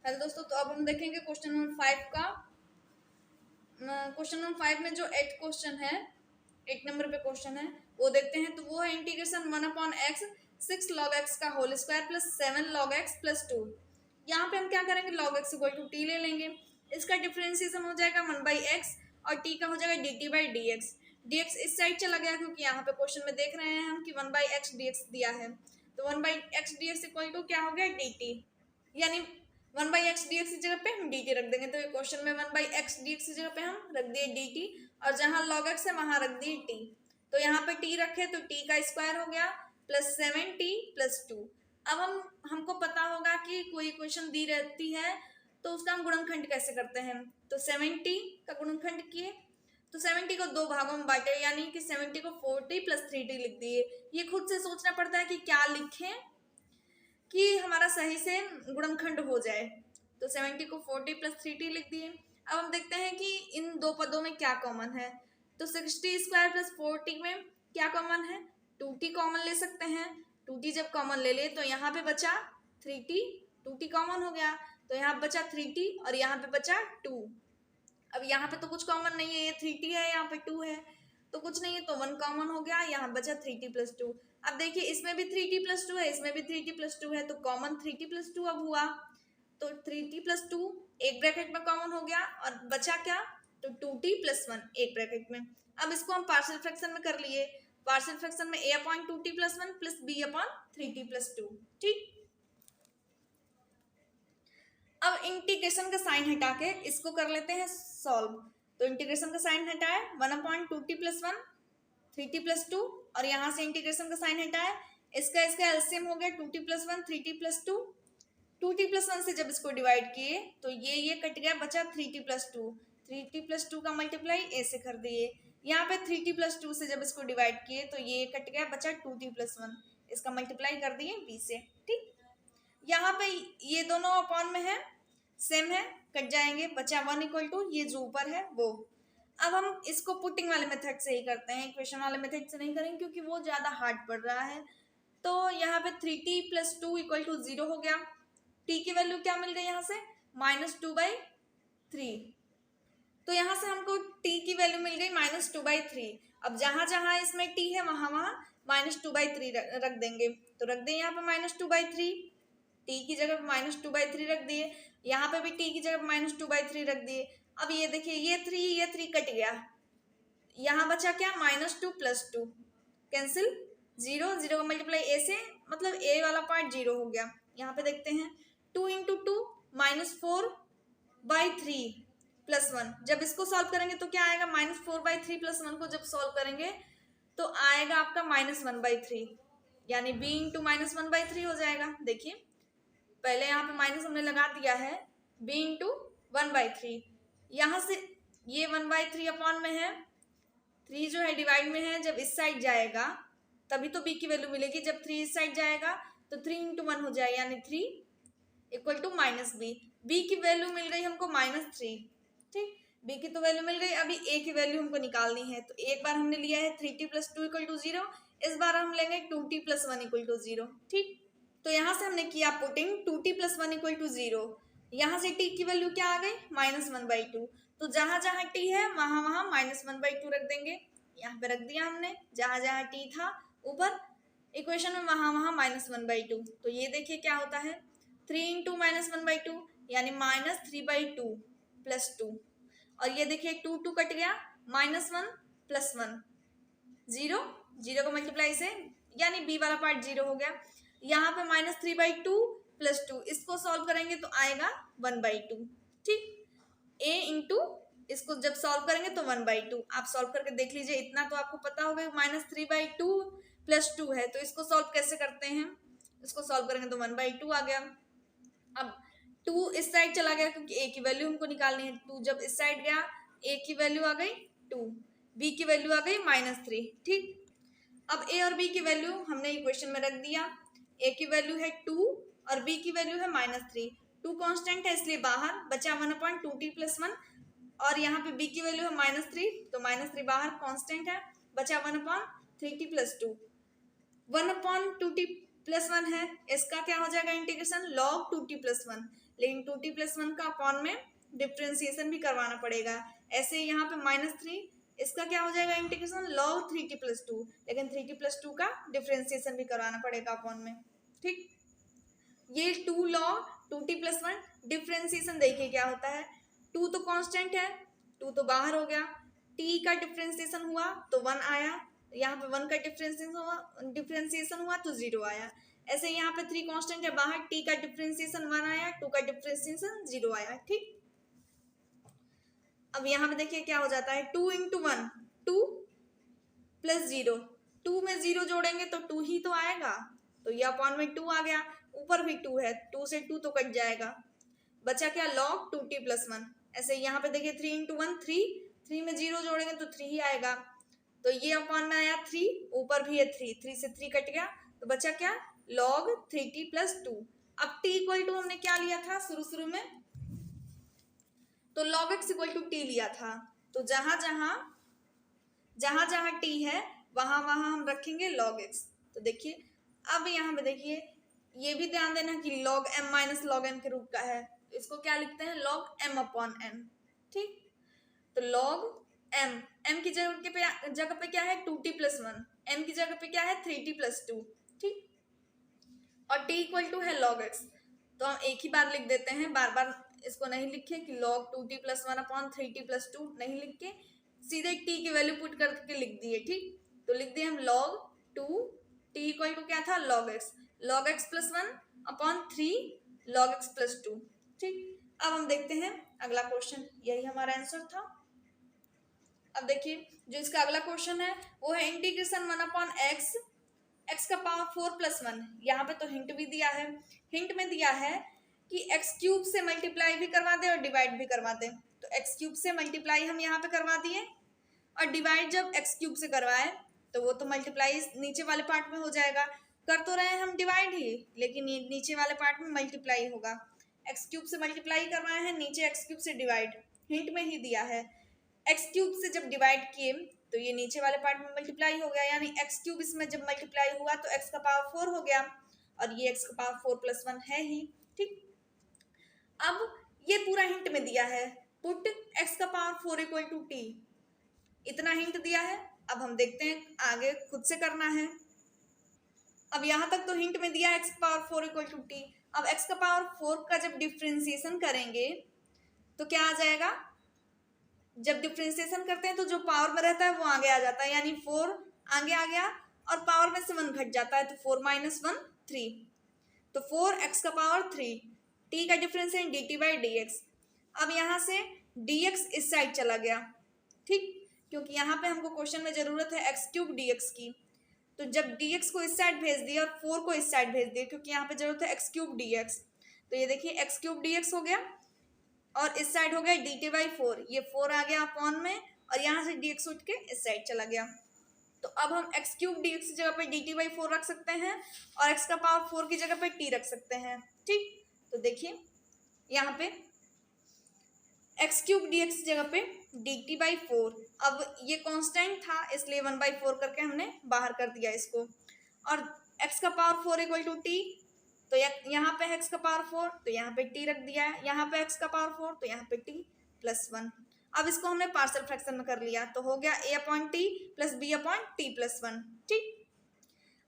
Hello दोस्तों, तो अब हम देखेंगे क्वेश्चन नंबर 5 का। क्वेश्चन नंबर 5 में जो 8 क्वेश्चन है, 8 नंबर पे क्वेश्चन है, वो देखते हैं। तो वो है इंटीग्रेशन 1/x 6 log x का whole square plus 7 log x plus 2। यहाँ पे हम क्या करेंगे, log x equal to t ले लेंगे। इसका डिफरेंशिएशन हो जाएगा 1/x और t का हो जाएगा dt/dx। dx इस साइड चला गया क्योंकि यहाँ पे क्वेश्चन में देख रहे हैं हम कि 1/x dx दिया है। तो 1/x dx इक्वल टू क्या हो गया, dt। यानी 1/x dx की जगह पे हम dt रख देंगे। तो ये क्वेश्चन में 1/x dx की जगह पे हम रख दिए dt, और जहां log x है वहां रख दिए t। तो यहाँ पे t रखे तो t का स्क्वायर हो गया प्लस 7t प्लस 2। अब हमको पता होगा कि कोई इक्वेशन दी रहती है तो उसका हम गुणनखंड कैसे करते हैं। तो 7t का गुणनखंड किए तो 70 को दो भागों में बांटे, यानी कि 70 को 4t प्लस 3t लिख दिए। ये खुद से सोचना पड़ता है कि क्या लिखें कि हमारा सही से गुणनखंड हो जाए। तो 70 को 40 प्लस 3t लिख दिए। अब हम देखते हैं कि इन दो पदों में क्या कॉमन है। तो 60 स्क्वायर प्लस 40 में क्या कॉमन है, 2t कॉमन ले सकते हैं। 2t जब कॉमन ले लिए तो यहाँ पे बचा 3t, 2t कॉमन हो गया तो यहाँ बचा 3t और यहाँ पे बचा 2। अब यहाँ पे तो कुछ कॉमन नहीं है, ये 3t है, यहाँ पे 2 है, तो कुछ नहीं है, तो 1 कॉमन हो गया, यहाँ बचा 3t प्लस 2। अब देखिए इसमें भी 3t प्लस 2 है, इसमें भी 3t प्लस 2 है, तो कॉमन 3t प्लस 2 अब हुआ। तो 3t प्लस 2 एक ब्रैकेट में कॉमन हो गया और बचा क्या, तो 2t प्लस 1 एक ब्रैकेट में। अब इसको हम पार्शियल फ्रैक्शन में कर लिए। पार्शियल फ्रैक्शन में a upon 2t plus 1 plus b upon 3t plus 2। ठीक, अब इंटीग्रेशन का साइन हटा के इसको कर लेते हैं सॉल्व। तो इंटीग्रेशन का साइन हटाए 1/2t प्लस 1 3t प्लस 2, और यहाँ से इंटीग्रेशन का साइन हटाए इसका एलसीएम हो गया 2t plus 1 3t plus 2। 2t plus 1 से जब इसको डिवाइड किए तो ये कट गया, बचा 3t प्लस 2। 3t प्लस 2 का मल्टीप्लाई a से कर दिए। यहाँ पे 3t प्लस 2 से जब इसको डिवाइड किए तो ये कट गया, बचा 2t प्लस 1, इसका मल्टीप्लाई कर दिए b से। ठीक, यहाँ पे ये दोनों अपॉन में है, सेम है, कट जाएंगे, बचा 1 इक्वल टू ये जो ऊपर है वो। अब हम इसको पुटिंग वाले मेथड से ही करते हैं, इक्वेशन वाले मेथड से नहीं करेंगे क्योंकि वो ज्यादा हार्ड पड़ रहा है। तो यहाँ पे 3t प्लस 2 इक्वल टू 0 हो गया। t की वैल्यू क्या मिल गई यहाँ से, -2/3। तो यहाँ से हमको t की वैल्यू मिल गई -2/3। अब जहां जहां इसमें t है वहां वहां -2/3 रख देंगे। तो रख दें यहाँ पे -2/3, t की जगह -2/3 रख दिए, यहाँ पे भी t की जगह -2/3 रख दिए। अब ये देखिए ये 3 कट गया, यहाँ बचा क्या, -2 प्लस 2 कैंसिल, 0 0 का मल्टीप्लाई a से, मतलब a वाला पार्ट 0 हो गया। यहाँ पे देखते हैं 2 इंटू 2 -4/3 प्लस 1। जब इसको सॉल्व करेंगे तो क्या आएगा, -4/3 प्लस 1 को जब सॉल्व करेंगे तो आएगा आपका -1/3, यानी b इंटू -1/3 हो जाएगा। देखिए पहले यहाँ पे माइनस हमने लगा दिया है, b इंटू 1/3, यहाँ से ये 1/3 अपॉन में है, 3 जो है डिवाइड में है, जब इस साइड जाएगा तभी तो b की वैल्यू मिलेगी। जब 3 इस साइड जाएगा तो 3 इंटू 1 हो जाएगा, यानी 3 इक्वल टू -b। b की वैल्यू मिल गई हमको -3। ठीक, b की तो वैल्यू मिल गई, अभी a की वैल्यू हमको निकालनी है। तो एक बार हमने लिया है 3t प्लस 2 इक्वल टू 0, इस बार हम लेंगे 2t प्लस 1 इक्वल टू 0। ठीक, तो यहाँ से हमने किया putting 2t plus 1 equal to 0। यहाँ से t की वैल्यू क्या आ गई, -1/2। तो जहां जहां t है वहां वहां -1/2 रख देंगे। यहाँ पे रख दिया हमने, जहां जहां t था ऊपर इक्वेशन में वहां वहां -1/2। तो ये देखिए क्या होता है, 3 इंटू -1/2 यानी -3/2 प्लस 2, और ये देखिए 2 कट गया, -1 प्लस 1 0 0 का मल्टीप्लाई से, यानी b वाला पार्ट 0 हो गया। यहाँ पे -3/2 प्लस 2, इसको सॉल्व करेंगे तो आएगा 1/2। ठीक, a इंटू इसको जब सॉल्व करेंगे तो 1/2। आप सॉल्व करके देख लीजिए, इतना तो आपको पता होगा, -3/2 प्लस 2 है। तो इसको सॉल्व कैसे करते हैं, इसको सॉल्व करेंगे तो 1/2 आ गया। अब 2 इस साइड चला गया क्योंकि a की वैल्यू हमको निकालनी है। 2 जब इस साइड गया, a की वैल्यू आ गई 2, b की वैल्यू आ गई -3। ठीक, अब a और b की वैल्यू हमने इक्वेशन में रख दिया। a की वैल्यू है 2 और b की वैल्यू है -3। 2 कांस्टेंट है इसलिए बाहर, बचा 1/2t प्लस 1, और यहाँ पे b की वैल्यू है -3, तो -3 बाहर कांस्टेंट है, बचा 1/3t प्लस 2। 1/2t प्लस 1 है, इसका क्या हो जाएगा इंटीग्रेशन, log 2t प्लस 1। लेकिन 2t+1 का अपॉन में डिफ्रेंसिएशन भी करवाना पड़ेगा। ऐसे यहाँ पे -3 इसका क्या हो जाएगा इंटीग्रेशन log 3t+2, लेकिन 3t+2 का डिफ्रेंसिएशन भी करवाना पड़ेगा अपॉन में। ठीक, ये 2 log 2t+1 डिफ्रेंसिएशन देखिए क्या होता है। 2 तो कांस्टेंट है, 2 तो बाहर हो गया, t का डिफ्रेंसिएशन हुआ तो 1 आया, यहाँ पे 1 का डिफ्रेंसिएशन हुआ तो 0 आया। ऐसे यहाँ पे 3 कांस्टेंट है बाहर, t का डिफ्रेंसिएशन 1 आया, 2 का डिफ्रेंसिएशन 0 आया। ठीक, अब यहाँ पे देखिए क्या हो जाता है 2 × 1 2 + 0, 2 में 0 जोड़ेंगे तो 2 ही तो आएगा, तो ये अपॉन में 2 आ गया, ऊपर भी 2 है, 2 से 2 तो कट जाएगा, बचा क्या log 2t+1। ऐसे यहाँ पे देखिए 3 × 1 3, 3 में 0 जोड़ेंगे तो 3 ही आएगा, तो ये अपॉन में आया 3, ऊपर भी है 3, 3 से 3 कट गया, तो बचा क्या log 3t+2। अब t इक्वल टू हमने क्या लिया था शुरू में, तो log x equal to t लिया था, तो जहां जहां t है वहां हम रखेंगे log x। तो देखिए अब यहाँ पे देखिए ये भी ध्यान देना कि log m - log n के रूप का है, तो इसको क्या लिखते हैं log m/n। ठीक, तो log m की जगह पे क्या है 2t+1, n की जगह पे क्या है 3t+2। ठीक, और t इक्वल टू है log x, तो हम एक ही बार लिख देते हैं, बार बार इसको नहीं लिखे कि log 2t+1/3t+2 नहीं लिख के सीधे t की वैल्यू पुट करके लिख दिए। ठीक, तो लिख दिए हम log 2 t इक्वल टू क्या था log x + 1/3 log x + 2। ठीक, अब हम देखते हैं अगला क्वेश्चन, यही हमारा आंसर था। अब देखिए जो इसका अगला क्वेश्चन है वो है इंटीग्रेशन 1/x x का पावर 4 + 1। यहाँ पे तो हिंट भी दिया है, हिंट में दिया है कि x³ से मल्टीप्लाई भी करवा दे और डिवाइड भी करवा दे, तो x³ से मल्टीप्लाई हम यहाँ पे करवा दिए और डिवाइड जब x³ से करवाए तो वो तो मल्टीप्लाई नीचे वाले पार्ट में हो जाएगा, कर तो रहे हैं हम डिवाइड ही, लेकिन नीचे वाले पार्ट में मल्टीप्लाई होगा, x³ से मल्टीप्लाई करवाए हैं, नीचे x³ से डिवाइड, हिंट में ही दिया है x³ से जब डिवाइड किए तो ये नीचे वाले पार्ट में मल्टीप्लाई हो गया, यानी x³ इसमें जब मल्टीप्लाई हुआ तो x का पावर 4 हो गया और ये x का पावर 4 + 1 है ही। ठीक, अब ये पूरा हिंट में दिया है पुट x का पावर 4 = t, इतना हिंट दिया है। अब हम देखते हैं आगे खुद से करना है। अब यहाँ तक तो हिंट में दिया x का पावर 4 = t, अब x का पावर 4 का जब डिफ्रेंसिएशन करेंगे तो क्या आ जाएगा, जब डिफ्रेंसिएशन करते हैं तो जो पावर में रहता है वो आगे आ जाता है, यानी 4 आगे आ गया और पावर में से 1 घट जाता है, तो 4 - 1 3, तो 4x का पावर 3, t का डिफरेंस है dt/dx। अब यहाँ से dx इस साइड चला गया। ठीक, क्योंकि यहाँ पे हमको क्वेश्चन में जरूरत है x³ dx की, तो जब dx को इस साइड भेज दिया और 4 को इस साइड भेज दिया, क्योंकि यहाँ पे जरूरत है x³ dx, तो ये देखिए x³ dx हो गया और इस साइड हो गया dt/4, ये 4 आ गया अपॉन में और यहाँ से dx उठ के इस साइड चला गया, तो अब हम x³ dx की जगह पे dt/4 रख सकते हैं और x का पावर 4 की जगह पे t रख सकते हैं। ठीक, तो देखिए यहाँ पे x³ dx की जगह पे dt/4, अब ये कांस्टेंट था इसलिए 1/4 करके हमने बाहर कर दिया इसको, और x का पावर 4 = t, तो यहाँ पे x का पावर 4 तो यहाँ पे t रख दिया है, यहाँ पे x का पावर 4 तो यहाँ पे t + 1। अब इसको हमने पार्शियल फ्रैक्शन में कर लिया तो हो गया a/t + b/t + 1। ठीक,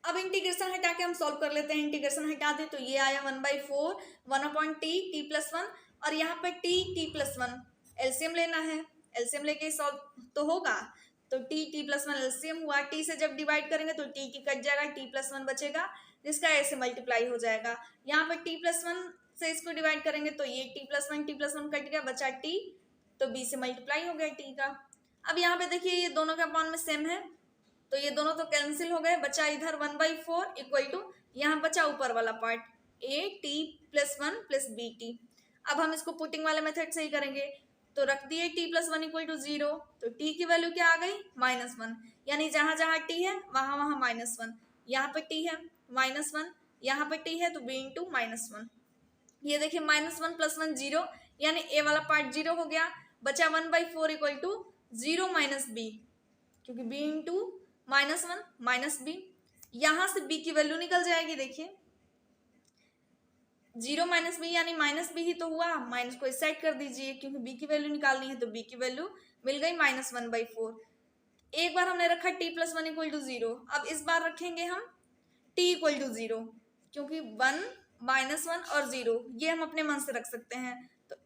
अब इंटीग्रेशन हटा के हम सॉल्व कर लेते हैं, इंटीग्रेशन हटा दे तो ये आया 1/4 1/t t + 1 और यहाँ पे t + 1 एलसीएम लेना है, एलसीएम लेके सॉल्व तो होगा, तो t + 1 एलसीएम हुआ, t से जब डिवाइड करेंगे तो t कट जाएगा, t + 1 बचेगा जिसका a से मल्टीप्लाई हो जाएगा, यहाँ पे t + 1 से इसको डिवाइड करेंगे तो ये t + 1 कट गया, बचा t, तो b से मल्टीप्लाई हो गया t का। अब यहाँ पे देखिए ये दोनों के अपॉन में सेम है तो ये दोनों तो कैंसिल हो गए, बचा इधर 1/4 इक्वल टू यहाँ बचा ऊपर वाला पार्ट at + 1 + bt। अब हम इसको पुटिंग वाले मेथड से ही करेंगे, तो रख दिए t + 1 = 0, तो t की वैल्यू क्या आ गई -1, यानी जहां जहां t है वहां वहां -1, यहाँ पे t है -1, यहाँ पे t है तो b × -1, ये देखिए -1 + 1 0, यानी a वाला पार्ट 0 हो गया, बचा 1/4 = 0 - b, क्योंकि b × -1 - b, यहां से b की वैल्यू निकल जाएगी। देखिए जीरो माइनस बी यानी माइनस बी ही तो हुआ, माइनस को इस साइड कर दीजिए क्योंकि बी की वैल्यू निकालनी है, तो बी की वैल्यू मिल गई -1/4। एक बार हमने रखा t + 1 = 0, अब इस बार रखेंगे हम t = 0 क्योंकि 1 -1 और 0 ये हम अपने मन से रख सकते हैं, तो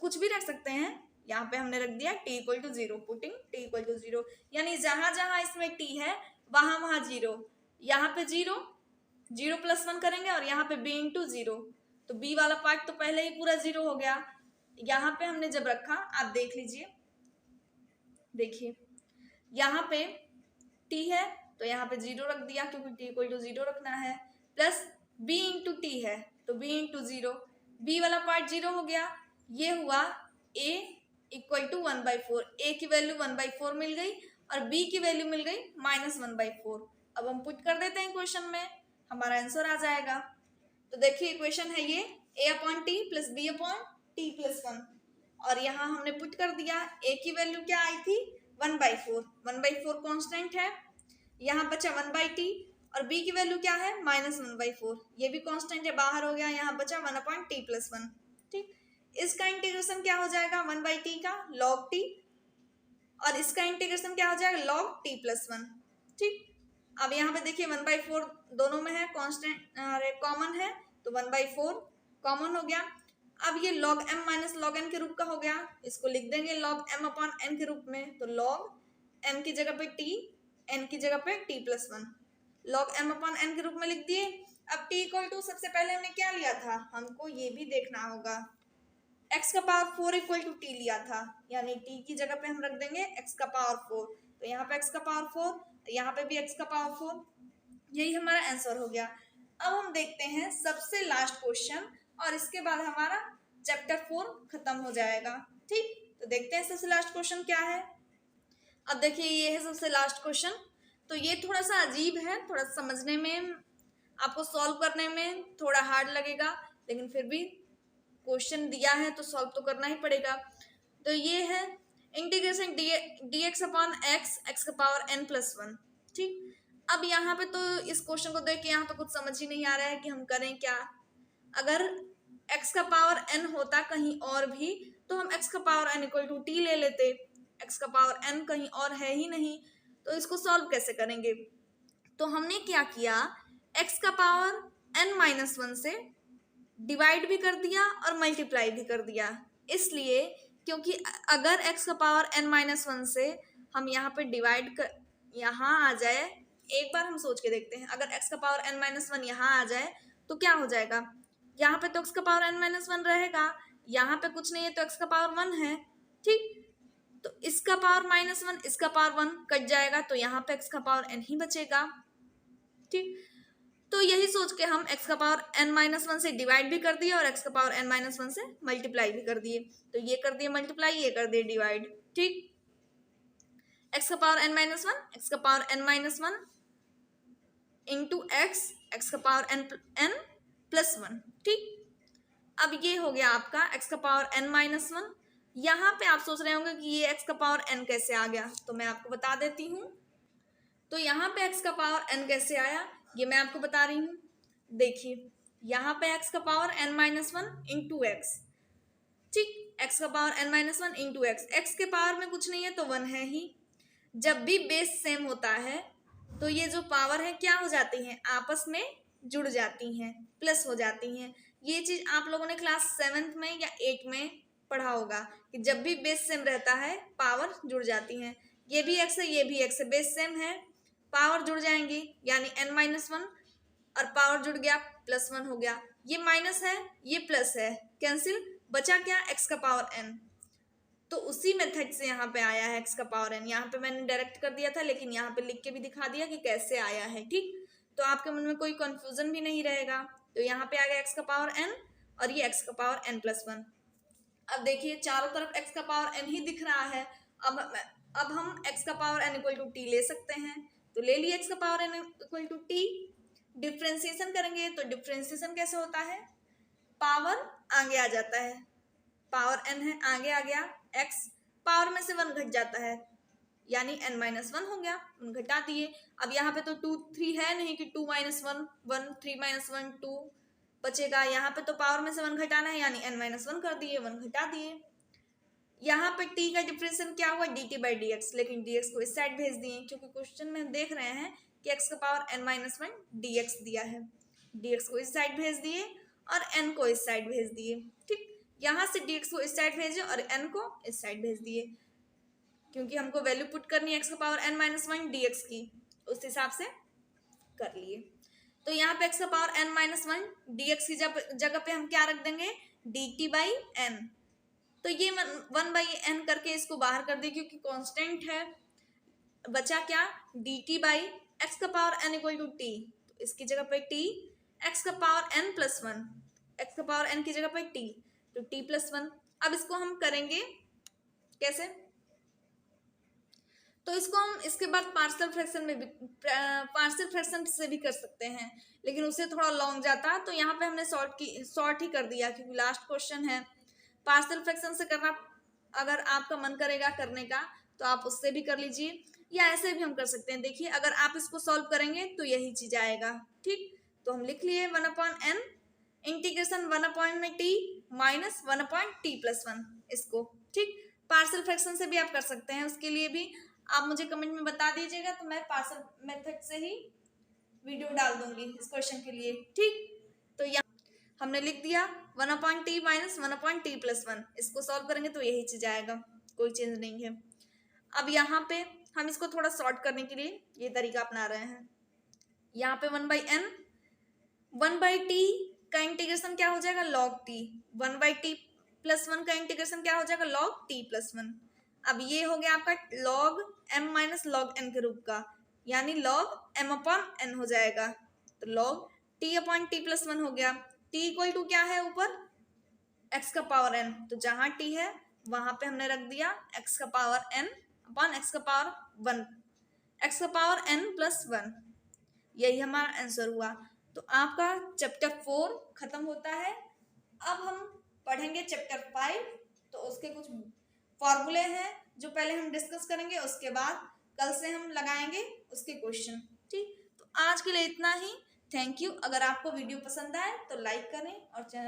कुछ भी रख सकते हैं। यहाँ पे हमने रख दिया t = 0, पुटिंग t = 0, यानी जहां जहां इसमें t है वहां वहां 0, यहाँ पे 0 +1 करेंगे और यहाँ पे b × 0, तो b वाला पार्ट तो पहले ही पूरा 0 हो गया। यहाँ पे हमने जब रखा, आप देख लीजिए, देखिए यहाँ पे t है तो यहाँ पे 0 रख दिया क्योंकि t = 0 रखना है, प्लस b × t है तो b × 0, b वाला पार्ट 0 हो गया, ये हुआ a = 1/4, a की वैल्यू 1/4 मिल गई और b की वैल्यू मिल गई -1/4। अब हम पुट कर देते हैं क्वेश्चन में, हमारा आंसर आ जाएगा। तो देखिए इक्वेशन है ये a/t + b/t + 1, और यहाँ हमने पुट कर दिया। a की वैल्यू क्या आई थी 1/4, 1/4 कांस्टेंट है, यहाँ बचा 1/t, और b की वैल्यू क्या है -1/4, ये भी कांस्टेंट है, बाहर हो गया, यहाँ बचा 1/t + 1। ठीक, इसका इंटीग्रेशन क्या हो जाएगा 1/t का log t, और इसका इंटीग्रेशन क्या हो जाएगा log t + 1। ठीक, अब यहाँ पे देखिए 1/4 दोनों में है, कांस्टेंट अरे कॉमन है, तो 1/4 कॉमन हो गया। अब ये log m - log n के रूप का हो गया, इसको लिख देंगे log m/n के रूप में, तो log m की जगह पे t, n की जगह पे t + 1, log m/n के रूप में लिख दिए। अब t = सबसे पहले हमने क्या लिया था, हमको ये भी देखना होगा, x⁴ = t लिया था, यानी t की जगह पे हम रख देंगे x⁴, तो यहाँ पे x⁴, यहाँ पे भी x⁴, यही हमारा आंसर हो गया। अब हम देखते हैं सबसे लास्ट क्वेश्चन, और इसके बाद हमारा चैप्टर 4 खत्म हो जाएगा। ठीक, तो देखते हैं सबसे लास्ट क्वेश्चन क्या है। अब देखिए ये है सबसे लास्ट क्वेश्चन, तो ये थोड़ा सा अजीब है, थोड़ा समझने में, आपको सॉल्व करने में थोड़ा हार्ड लगेगा, लेकिन फिर भी क्वेश्चन दिया है तो सॉल्व तो करना ही पड़ेगा। तो ये है इंटीग्रेशन dx/x x⁴n + 1। ठीक, अब यहाँ पे तो इस क्वेश्चन को देख के यहाँ तो कुछ समझ ही नहीं आ रहा है कि हम करें क्या। अगर x⁴n होता कहीं और भी तो हम x⁴n = t ले लेते, x⁴n कहीं और है ही नहीं, तो इसको सॉल्व कैसे करेंगे। तो हमने क्या किया, x⁴n - 1 से डिवाइड भी कर दिया और मल्टीप्लाई भी कर दिया, इसलिए क्योंकि अगर x⁴n - 1 से हम यहाँ पे डिवाइड कर यहाँ आ जाए, एक बार हम सोच के देखते हैं, अगर x⁴n - 1 यहाँ आ जाए तो क्या हो जाएगा, यहाँ पे तो x⁴n - 1 रहेगा, यहाँ पे कुछ नहीं है तो x⁴1 है। ठीक, तो इसका पावर -1 इसका पावर 1 कट जाएगा, तो यहाँ पे x⁴n ही बचेगा। ठीक, तो यही सोच के हम x⁴n - 1 से डिवाइड भी कर दिए और x⁴n - 1 से मल्टीप्लाई भी कर दिए, तो ये कर दिए मल्टीप्लाई, ये कर दिए डिवाइड। ठीक, x⁴n - 1 x⁴n - 1 इंटू x⁴n + 1। ठीक, अब ये हो गया आपका x⁴n - 1। यहाँ पे आप सोच रहे होंगे कि ये x⁴n कैसे आ गया, तो मैं आपको बता देती हूँ। तो यहाँ पे x⁴n कैसे आया ये मैं आपको बता रही हूँ। देखिए यहाँ पे x⁴n - 1 इंटू x, ठीक, x⁴n - 1 इंटू x के पावर में कुछ नहीं है तो 1 है ही। जब भी बेस सेम होता है तो ये जो पावर है क्या हो जाती हैं, आपस में जुड़ जाती हैं, प्लस हो जाती हैं। ये चीज आप लोगों ने क्लास 7th में या 8 में पढ़ा होगा कि जब भी बेस सेम रहता है पावर जुड़ जाती हैं। ये भी x है, ये भी x है, बेस सेम है, पावर जुड़ जाएंगी, यानी n - 1 और पावर जुड़ गया +1 हो गया। ये माइनस है, ये प्लस है, कैंसिल, बचा क्या x⁴n। तो उसी मेथड से यहाँ पे आया है x⁴n, यहाँ पे मैंने डायरेक्ट कर दिया था, लेकिन यहाँ पे लिख के भी दिखा दिया कि कैसे आया है। ठीक, तो आपके मन में कोई कंफ्यूजन भी नहीं रहेगा। तो यहाँ पे आ गया x⁴n और ये x⁴n + 1। अब देखिए चारों तरफ x⁴n ही दिख रहा है, अब हम x⁴n = t ले सकते हैं, तो ले लिए x⁴n = t। डिफ्रेंसिएशन करेंगे तो डिफ्रेंसिएशन कैसे होता है, पावर आगे आ जाता है, पावर n है आगे आ गया, x पावर में से 1 घट जाता है, यानी n - 1 हो गया, 1 घटा दिए। अब यहाँ पे तो 2 3 है नहीं कि 2 - 1 1 3 - 1 2, बचेगा। यहाँ पे तो पावर में से 1 घटाना है, यानी n-1 कर दिए, 1 घटा दिए। यहाँ पे t का डिफरेंशियल क्या हुआ, dt/dx, लेकिन dx को इस साइड भेज दिए, क्योंकि क्वेश्चन में देख रहे हैं कि x का पावर n-1 dx दिया है। dx को इस साइड भेज दिए और n को इस साइड भेज दिए। ठीक, यहाँ से dx को इस साइड भेजे और n को इस साइड भेज दिए, क्योंकि हमको वैल्यू पुट करनी है x का पावर n-1 dx की, उस हिसाब से कर लिए। तो यहाँ पे x का पावर n-1 dx की जगह पे हम क्या रख देंगे, dt/n। तो ये 1/n करके इसको बाहर कर दिए, क्योंकि कांस्टेंट है। बचा क्या, dt/x का power n equal to t, तो इसकी जगह पे t, x का पावर n+1, x का पावर n की जगह पे t, तो t+1। अब इसको हम करेंगे कैसे, तो इसको हम इसके बाद पार्शियल फ्रैक्शन से भी कर सकते हैं, लेकिन उससे थोड़ा लॉन्ग जाता, तो यहाँ पे हमने शॉर्ट ही कर दिया, क्योंकि लास्ट क्वेश्चन है। पार्शियल फ्रैक्शन से करना अगर आपका मन करेगा करने का तो आप उससे भी कर लीजिए, या ऐसे भी हम कर सकते हैं। देखिए, अगर आप इसको सॉल्व करेंगे तो यही चीज आएगा। ठीक, तो हम लिख लिए 1/n integration 1/t minus 1/t+1 इसको। ठीक, पार्शियल फ्रैक्शन से भी आप कर सकते हैं, उसके लिए भी आप मुझे कमेंट में बता दीजिएगा, तो मैं पार्शियल मेथड से ही वीडियो डाल दूंगी इस क्वेश्चन के लिए। ठीक, तो यहाँ हमने लिख दिया 1/t माइनस 1/t+1, इसको सॉल्व करेंगे तो यही चीज आएगा, कोई चेंज नहीं है। अब यहाँ पे हम इसको थोड़ा शॉर्ट करने के लिए ये तरीका अपना रहे हैं। यहाँ पे 1/n 1/t का इंटीग्रेशन क्या हो जाएगा, log t, 1/t+1 का इंटीग्रेशन क्या हो जाएगा, log t+1। अब ये हो गया आपका log m minus log n के रूप का, यानी log m/n हो जाएगा, तो log t/t+1 हो गया। t इक्वल टू क्या है ऊपर, x का पावर n, तो जहां t है वहां पे हमने रख दिया x का पावर n अपॉन x का पावर 1, x का पावर n+1, यही हमारा आंसर हुआ। तो आपका चैप्टर 4 खत्म होता है। अब हम पढ़ेंगे चैप्टर 5, तो उसके कुछ फॉर्मूले हैं जो पहले हम डिस्कस करेंगे, उसके बाद कल से हम लगाएंगे उसके क्वेश्चन। ठीक, तो आज के लिए इतना ही। Thank you. अगर आपको वीडियो पसंद आए तो लाइक करें और चैनल